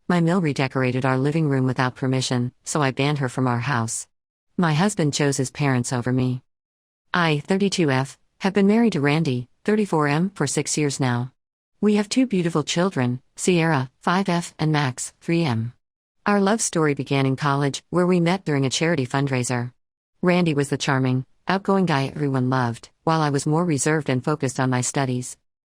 My mill redecorated our living room without permission, so I banned her from our house. My husband chose his parents over me. I, 32F, have been married to Randy, 34M, for 6 years now. We have 2 beautiful children, Sierra, 5F, and Max, 3M. Our love story began in college, where we met during a charity fundraiser. Randy was the charming, outgoing guy everyone loved, while I was more reserved and focused on my studies.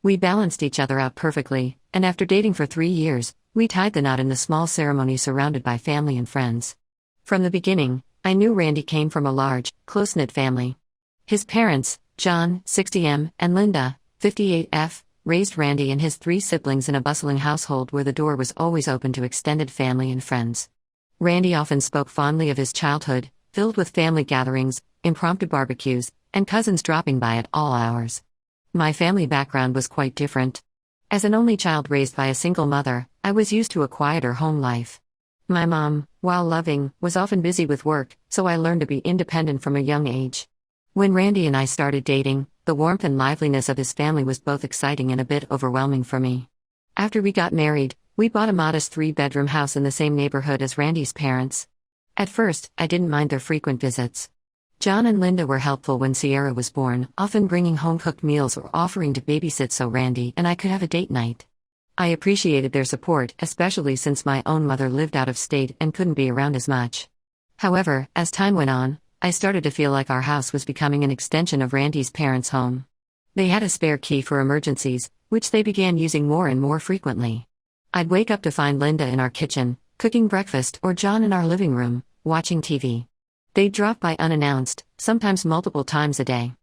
We balanced each other out perfectly, and after dating for 3 years, we tied the knot in the small ceremony surrounded by family and friends. From the beginning, I knew Randy came from a large, close-knit family. His parents, John, 60M, and Linda, 58F, raised Randy and his 3 siblings in a bustling household where the door was always open to extended family and friends. Randy often spoke fondly of his childhood, filled with family gatherings, impromptu barbecues, and cousins dropping by at all hours. My family background was quite different. As an only child raised by a single mother, I was used to a quieter home life. My mom, while loving, was often busy with work, so I learned to be independent from a young age. When Randy and I started dating, the warmth and liveliness of his family was both exciting and a bit overwhelming for me. After we got married, we bought a modest 3-bedroom house in the same neighborhood as Randy's parents. At first, I didn't mind their frequent visits. John and Linda were helpful when Sierra was born, often bringing home-cooked meals or offering to babysit so Randy and I could have a date night. I appreciated their support, especially since my own mother lived out of state and couldn't be around as much. However, as time went on, I started to feel like our house was becoming an extension of Randy's parents' home. They had a spare key for emergencies, which they began using more and more frequently. I'd wake up to find Linda in our kitchen, cooking breakfast, or John in our living room, watching TV. They'd drop by unannounced, sometimes multiple times a day.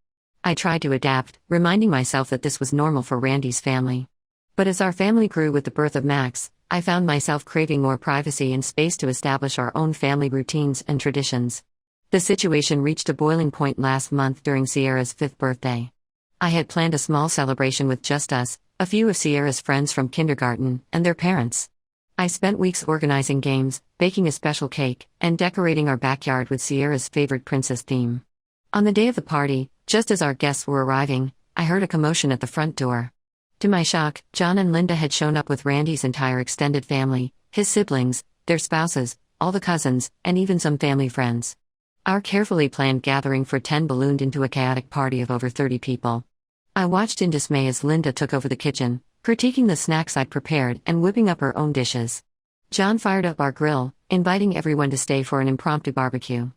I tried to adapt, reminding myself that this was normal for Randy's family. But as our family grew with the birth of Max, I found myself craving more privacy and space to establish our own family routines and traditions. The situation reached a boiling point last month during Sierra's 5th birthday. I had planned a small celebration with just us, a few of Sierra's friends from kindergarten, and their parents. I spent weeks organizing games, baking a special cake, and decorating our backyard with Sierra's favorite princess theme. On the day of the party, just as our guests were arriving, I heard a commotion at the front door. To my shock, John and Linda had shown up with Randy's entire extended family, his siblings, their spouses, all the cousins, and even some family friends. Our carefully planned gathering for 10 ballooned into a chaotic party of over 30 people. I watched in dismay as Linda took over the kitchen, critiquing the snacks I'd prepared and whipping up her own dishes. John fired up our grill, inviting everyone to stay for an impromptu barbecue.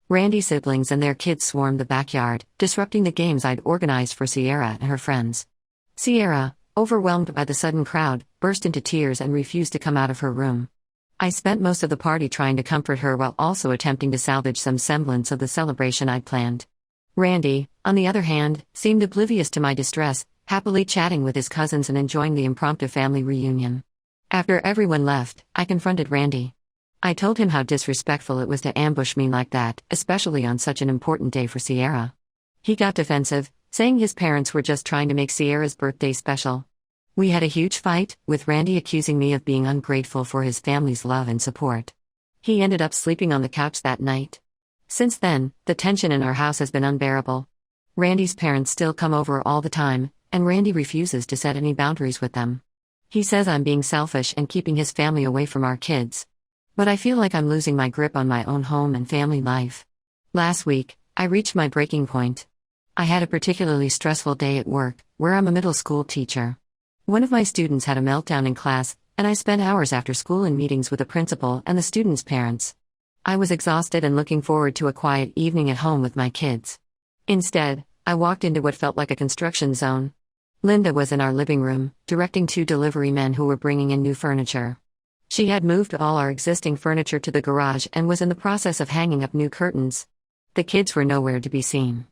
Randy's siblings and their kids swarmed the backyard, disrupting the games I'd organized for Sierra and her friends. Sierra, overwhelmed by the sudden crowd, burst into tears and refused to come out of her room. I spent most of the party trying to comfort her while also attempting to salvage some semblance of the celebration I'd planned. Randy, on the other hand, seemed oblivious to my distress, happily chatting with his cousins and enjoying the impromptu family reunion. After everyone left, I confronted Randy. I told him how disrespectful it was to ambush me like that, especially on such an important day for Sierra. He got defensive, saying his parents were just trying to make Sierra's birthday special. We had a huge fight, with Randy accusing me of being ungrateful for his family's love and support. He ended up sleeping on the couch that night. Since then, the tension in our house has been unbearable. Randy's parents still come over all the time, and Randy refuses to set any boundaries with them. He says I'm being selfish and keeping his family away from our kids. But I feel like I'm losing my grip on my own home and family life. Last week, I reached my breaking point. I had a particularly stressful day at work, where I'm a middle school teacher. One of my students had a meltdown in class, and I spent hours after school in meetings with the principal and the students' parents. I was exhausted and looking forward to a quiet evening at home with my kids. Instead, I walked into what felt like a construction zone. Linda was in our living room, directing 2 delivery men who were bringing in new furniture. She had moved all our existing furniture to the garage and was in the process of hanging up new curtains. The kids were nowhere to be seen.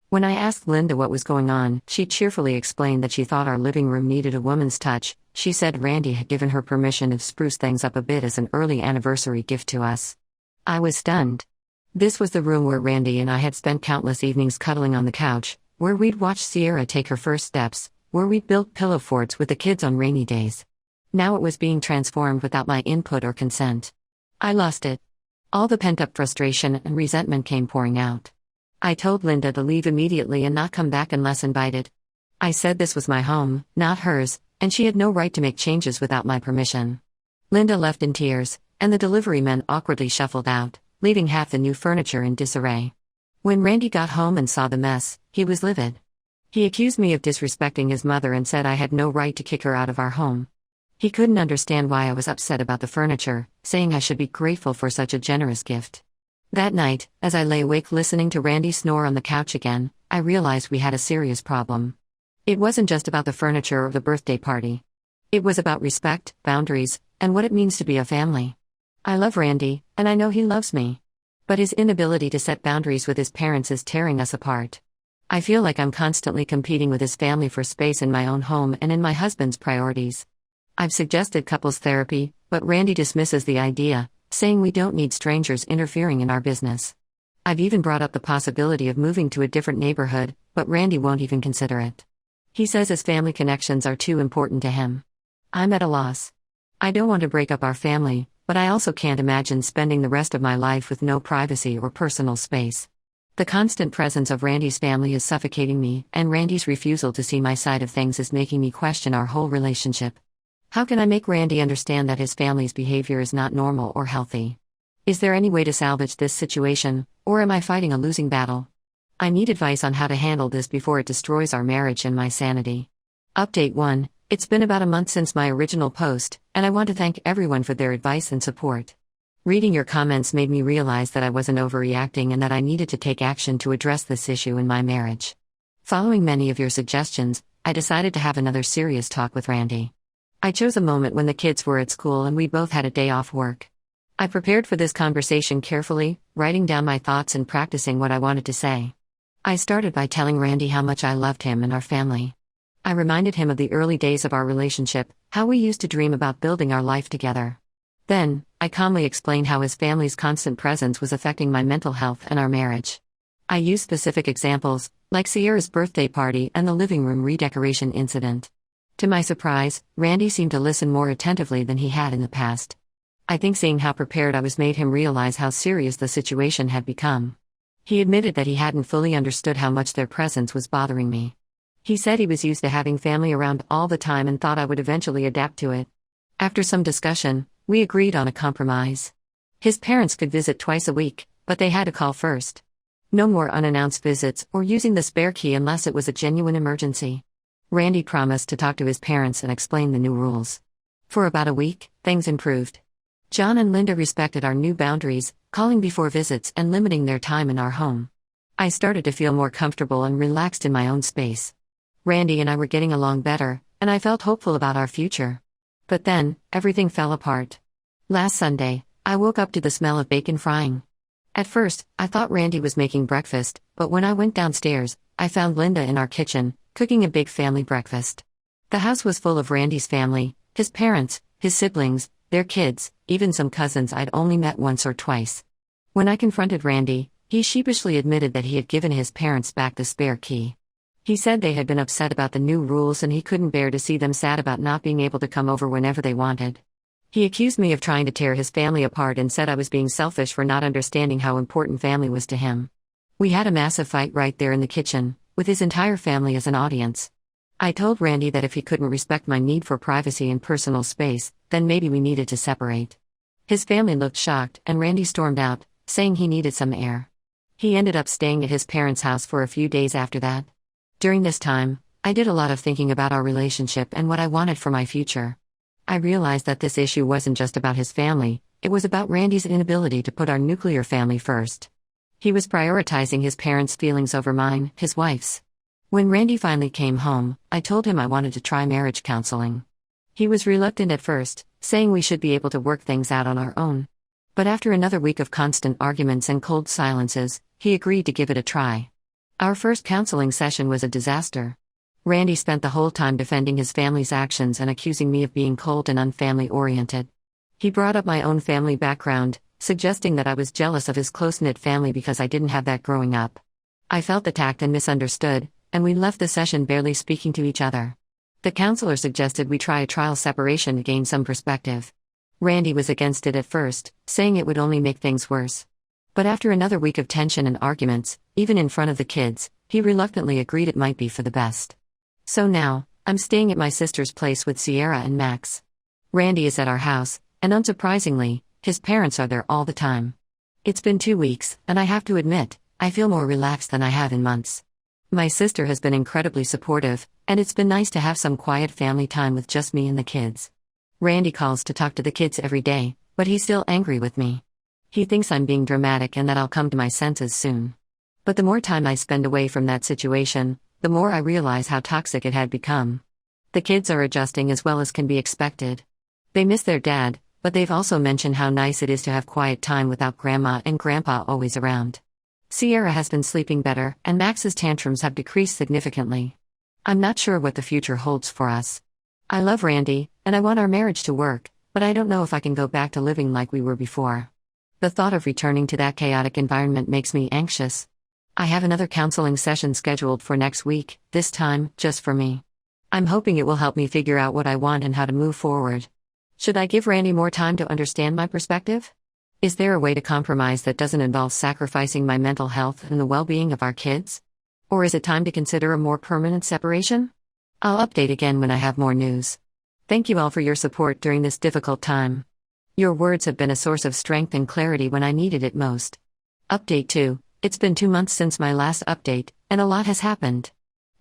When I asked Linda what was going on, she cheerfully explained that she thought our living room needed a woman's touch. She said Randy had given her permission to spruce things up a bit as an early anniversary gift to us. I was stunned. This was the room where Randy and I had spent countless evenings cuddling on the couch, where we'd watched Sierra take her first steps, where we'd built pillow forts with the kids on rainy days. Now it was being transformed without my input or consent. I lost it. All the pent-up frustration and resentment came pouring out. I told Linda to leave immediately and not come back unless invited. I said this was my home, not hers, and she had no right to make changes without my permission. Linda left in tears, and the delivery men awkwardly shuffled out, leaving half the new furniture in disarray. When Randy got home and saw the mess, he was livid. He accused me of disrespecting his mother and said I had no right to kick her out of our home. He couldn't understand why I was upset about the furniture, saying I should be grateful for such a generous gift. That night, as I lay awake listening to Randy snore on the couch again, I realized we had a serious problem. It wasn't just about the furniture or the birthday party. It was about respect, boundaries, and what it means to be a family. I love Randy, and I know he loves me. But his inability to set boundaries with his parents is tearing us apart. I feel like I'm constantly competing with his family for space in my own home and in my husband's priorities. I've suggested couples therapy, but Randy dismisses the idea, saying we don't need strangers interfering in our business. I've even brought up the possibility of moving to a different neighborhood, but Randy won't even consider it. He says his family connections are too important to him. I'm at a loss. I don't want to break up our family, but I also can't imagine spending the rest of my life with no privacy or personal space. The constant presence of Randy's family is suffocating me, and Randy's refusal to see my side of things is making me question our whole relationship. How can I make Randy understand that his family's behavior is not normal or healthy? Is there any way to salvage this situation, or am I fighting a losing battle? I need advice on how to handle this before it destroys our marriage and my sanity. Update 1. It's been about a month since my original post, and I want to thank everyone for their advice and support. Reading your comments made me realize that I wasn't overreacting and that I needed to take action to address this issue in my marriage. Following many of your suggestions, I decided to have another serious talk with Randy. I chose a moment when the kids were at school and we both had a day off work. I prepared for this conversation carefully, writing down my thoughts and practicing what I wanted to say. I started by telling Randy how much I loved him and our family. I reminded him of the early days of our relationship, how we used to dream about building our life together. Then, I calmly explained how his family's constant presence was affecting my mental health and our marriage. I used specific examples, like Sierra's birthday party and the living room redecoration incident. To my surprise, Randy seemed to listen more attentively than he had in the past. I think seeing how prepared I was made him realize how serious the situation had become. He admitted that he hadn't fully understood how much their presence was bothering me. He said he was used to having family around all the time and thought I would eventually adapt to it. After some discussion, we agreed on a compromise. His parents could visit twice a week, but they had to call first. No more unannounced visits or using the spare key unless it was a genuine emergency. Randy promised to talk to his parents and explain the new rules. For about a week, things improved. John and Linda respected our new boundaries, calling before visits and limiting their time in our home. I started to feel more comfortable and relaxed in my own space. Randy and I were getting along better, and I felt hopeful about our future. But then, everything fell apart. Last Sunday, I woke up to the smell of bacon frying. At first, I thought Randy was making breakfast, but when I went downstairs, I found Linda in our kitchen, cooking a big family breakfast. The house was full of Randy's family, his parents, his siblings, their kids, even some cousins I'd only met once or twice. When I confronted Randy, he sheepishly admitted that he had given his parents back the spare key. He said they had been upset about the new rules and he couldn't bear to see them sad about not being able to come over whenever they wanted. He accused me of trying to tear his family apart and said I was being selfish for not understanding how important family was to him. We had a massive fight right there in the kitchen, with his entire family as an audience. I told Randy that if he couldn't respect my need for privacy and personal space, then maybe we needed to separate. His family looked shocked and Randy stormed out, saying he needed some air. He ended up staying at his parents' house for a few days after that. During this time, I did a lot of thinking about our relationship and what I wanted for my future. I realized that this issue wasn't just about his family, it was about Randy's inability to put our nuclear family first. He was prioritizing his parents' feelings over mine, his wife's. When Randy finally came home, I told him I wanted to try marriage counseling. He was reluctant at first, saying we should be able to work things out on our own. But after another week of constant arguments and cold silences, he agreed to give it a try. Our first counseling session was a disaster. Randy spent the whole time defending his family's actions and accusing me of being cold and unfamily-oriented. He brought up my own family background, suggesting that I was jealous of his close-knit family because I didn't have that growing up. I felt attacked and misunderstood, and we left the session barely speaking to each other. The counselor suggested we try a trial separation to gain some perspective. Randy was against it at first, saying it would only make things worse. But after another week of tension and arguments, even in front of the kids, he reluctantly agreed it might be for the best. So now, I'm staying at my sister's place with Sierra and Max. Randy is at our house, and unsurprisingly, his parents are there all the time. It's been 2 weeks, and I have to admit, I feel more relaxed than I have in months. My sister has been incredibly supportive, and it's been nice to have some quiet family time with just me and the kids. Randy calls to talk to the kids every day, but he's still angry with me. He thinks I'm being dramatic and that I'll come to my senses soon. But the more time I spend away from that situation, the more I realize how toxic it had become. The kids are adjusting as well as can be expected. They miss their dad, but they've also mentioned how nice it is to have quiet time without grandma and grandpa always around. Sierra has been sleeping better, and Max's tantrums have decreased significantly. I'm not sure what the future holds for us. I love Randy, and I want our marriage to work, but I don't know if I can go back to living like we were before. The thought of returning to that chaotic environment makes me anxious. I have another counseling session scheduled for next week, this time, just for me. I'm hoping it will help me figure out what I want and how to move forward. Should I give Randy more time to understand my perspective? Is there a way to compromise that doesn't involve sacrificing my mental health and the well-being of our kids? Or is it time to consider a more permanent separation? I'll update again when I have more news. Thank you all for your support during this difficult time. Your words have been a source of strength and clarity when I needed it most. Update 2. It's been 2 months since my last update, and a lot has happened.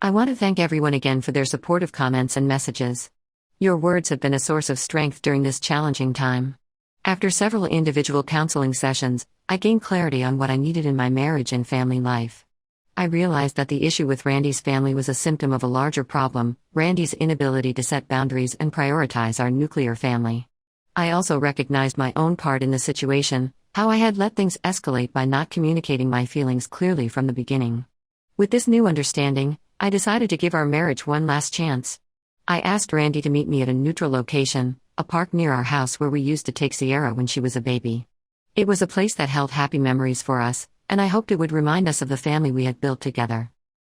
I want to thank everyone again for their supportive comments and messages. Your words have been a source of strength during this challenging time. After several individual counseling sessions, I gained clarity on what I needed in my marriage and family life. I realized that the issue with Randy's family was a symptom of a larger problem, Randy's inability to set boundaries and prioritize our nuclear family. I also recognized my own part in the situation, how I had let things escalate by not communicating my feelings clearly from the beginning. With this new understanding, I decided to give our marriage one last chance. I asked Randy to meet me at a neutral location, a park near our house where we used to take Sierra when she was a baby. It was a place that held happy memories for us, and I hoped it would remind us of the family we had built together.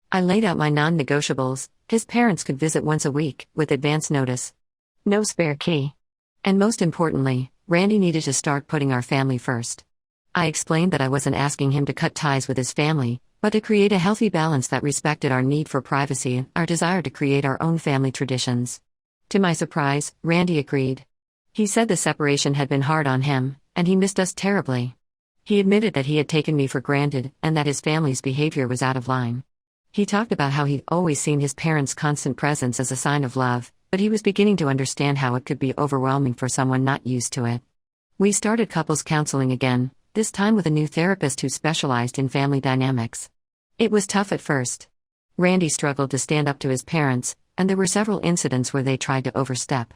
I laid out my non-negotiables. His parents could visit once a week, with advance notice. No spare key. And most importantly, Randy needed to start putting our family first. I explained that I wasn't asking him to cut ties with his family, but to create a healthy balance that respected our need for privacy and our desire to create our own family traditions. To my surprise, Randy agreed. He said the separation had been hard on him, and he missed us terribly. He admitted that he had taken me for granted, and that his family's behavior was out of line. He talked about how he'd always seen his parents' constant presence as a sign of love, but he was beginning to understand how it could be overwhelming for someone not used to it. We started couples counseling again, this time with a new therapist who specialized in family dynamics. It was tough at first. Randy struggled to stand up to his parents, and there were several incidents where they tried to overstep.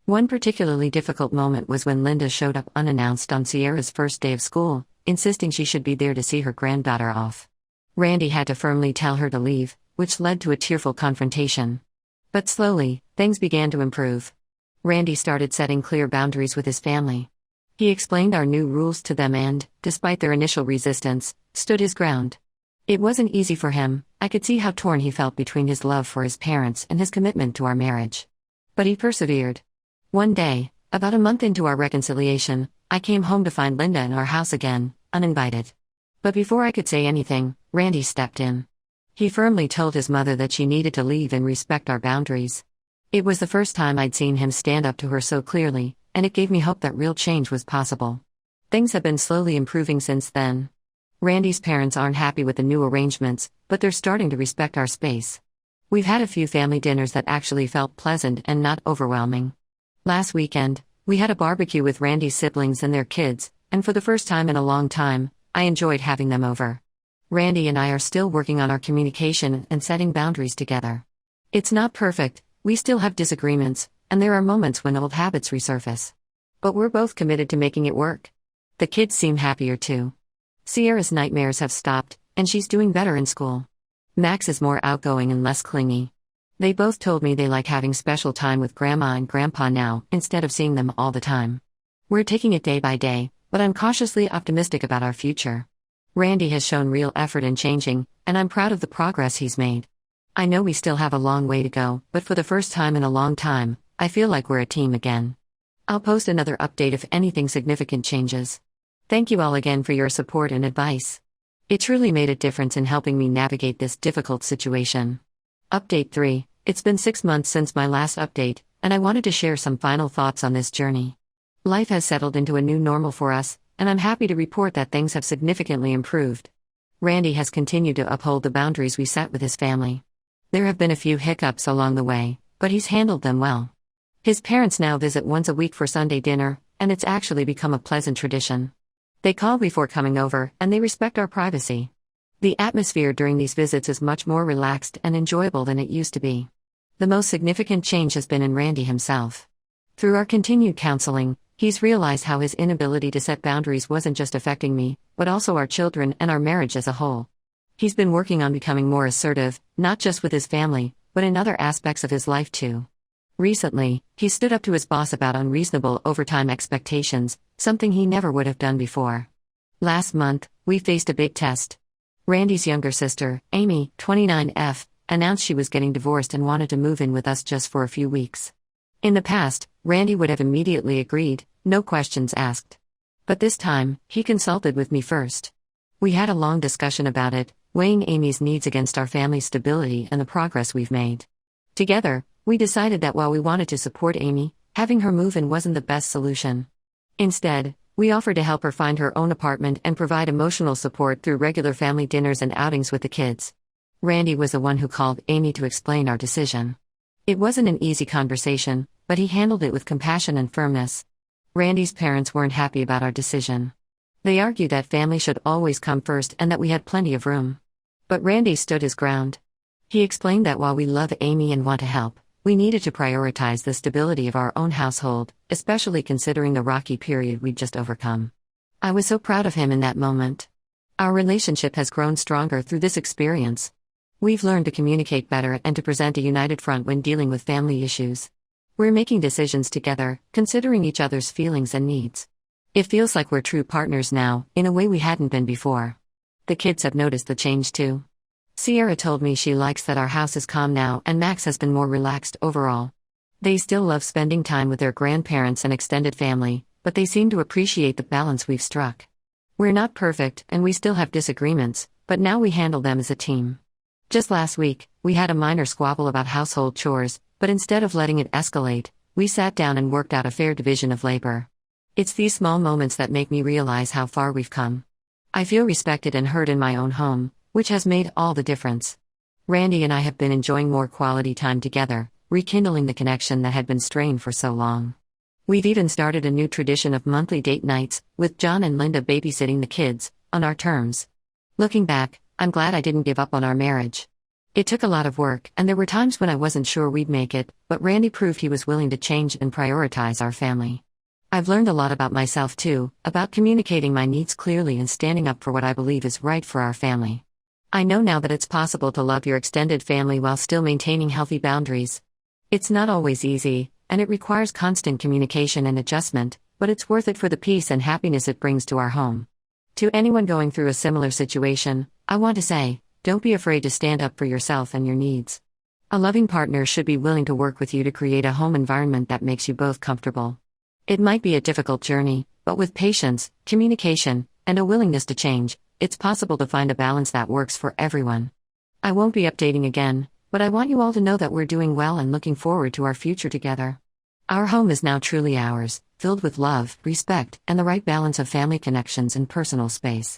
One particularly difficult moment was when Linda showed up unannounced on Sierra's first day of school, insisting she should be there to see her granddaughter off. Randy had to firmly tell her to leave, which led to a tearful confrontation. But slowly, things began to improve. Randy started setting clear boundaries with his family. He explained our new rules to them and, despite their initial resistance, stood his ground. It wasn't easy for him. I could see how torn he felt between his love for his parents and his commitment to our marriage. But he persevered. One day, about a month into our reconciliation, I came home to find Linda in our house again, uninvited. But before I could say anything, Randy stepped in. He firmly told his mother that she needed to leave and respect our boundaries. It was the first time I'd seen him stand up to her so clearly, and it gave me hope that real change was possible. Things have been slowly improving since then. Randy's parents aren't happy with the new arrangements, but they're starting to respect our space. We've had a few family dinners that actually felt pleasant and not overwhelming. Last weekend, we had a barbecue with Randy's siblings and their kids, and for the first time in a long time, I enjoyed having them over. Randy and I are still working on our communication and setting boundaries together. It's not perfect, we still have disagreements, and there are moments when old habits resurface. But we're both committed to making it work. The kids seem happier too. Sierra's nightmares have stopped, and she's doing better in school. Max is more outgoing and less clingy. They both told me they like having special time with Grandma and Grandpa now, instead of seeing them all the time. We're taking it day by day, but I'm cautiously optimistic about our future. Randy has shown real effort in changing, and I'm proud of the progress he's made. I know we still have a long way to go, but for the first time in a long time, I feel like we're a team again. I'll post another update if anything significant changes. Thank you all again for your support and advice. It truly made a difference in helping me navigate this difficult situation. Update 3. It's been 6 months since my last update, and I wanted to share some final thoughts on this journey. Life has settled into a new normal for us, and I'm happy to report that things have significantly improved. Randy has continued to uphold the boundaries we set with his family. There have been a few hiccups along the way, but he's handled them well. His parents now visit once a week for Sunday dinner, and it's actually become a pleasant tradition. They call before coming over, and they respect our privacy. The atmosphere during these visits is much more relaxed and enjoyable than it used to be. The most significant change has been in Randy himself. Through our continued counseling, he's realized how his inability to set boundaries wasn't just affecting me, but also our children and our marriage as a whole. He's been working on becoming more assertive, not just with his family, but in other aspects of his life too. Recently, he stood up to his boss about unreasonable overtime expectations, something he never would have done before. Last month, we faced a big test. Randy's younger sister, Amy, 29F, announced she was getting divorced and wanted to move in with us just for a few weeks. In the past, Randy would have immediately agreed, no questions asked. But this time, he consulted with me first. We had a long discussion about it, weighing Amy's needs against our family's stability and the progress we've made. Together, we decided that while we wanted to support Amy, having her move in wasn't the best solution. Instead, we offered to help her find her own apartment and provide emotional support through regular family dinners and outings with the kids. Randy was the one who called Amy to explain our decision. It wasn't an easy conversation, but he handled it with compassion and firmness. Randy's parents weren't happy about our decision. They argued that family should always come first and that we had plenty of room. But Randy stood his ground. He explained that while we love Amy and want to help, we needed to prioritize the stability of our own household, especially considering the rocky period we'd just overcome. I was so proud of him in that moment. Our relationship has grown stronger through this experience. We've learned to communicate better and to present a united front when dealing with family issues. We're making decisions together, considering each other's feelings and needs. It feels like we're true partners now, in a way we hadn't been before. The kids have noticed the change too. Sierra told me she likes that our house is calm now and Max has been more relaxed overall. They still love spending time with their grandparents and extended family, but they seem to appreciate the balance we've struck. We're not perfect and we still have disagreements, but now we handle them as a team. Just last week, we had a minor squabble about household chores, but instead of letting it escalate, we sat down and worked out a fair division of labor. It's these small moments that make me realize how far we've come. I feel respected and heard in my own home, which has made all the difference. Randy and I have been enjoying more quality time together, rekindling the connection that had been strained for so long. We've even started a new tradition of monthly date nights, with John and Linda babysitting the kids, on our terms. Looking back, I'm glad I didn't give up on our marriage. It took a lot of work, and there were times when I wasn't sure we'd make it, but Randy proved he was willing to change and prioritize our family. I've learned a lot about myself too, about communicating my needs clearly and standing up for what I believe is right for our family. I know now that it's possible to love your extended family while still maintaining healthy boundaries. It's not always easy, and it requires constant communication and adjustment, but it's worth it for the peace and happiness it brings to our home. To anyone going through a similar situation, I want to say, don't be afraid to stand up for yourself and your needs. A loving partner should be willing to work with you to create a home environment that makes you both comfortable. It might be a difficult journey, but with patience, communication, and a willingness to change, it's possible to find a balance that works for everyone. I won't be updating again, but I want you all to know that we're doing well and looking forward to our future together. Our home is now truly ours, filled with love, respect, and the right balance of family connections and personal space.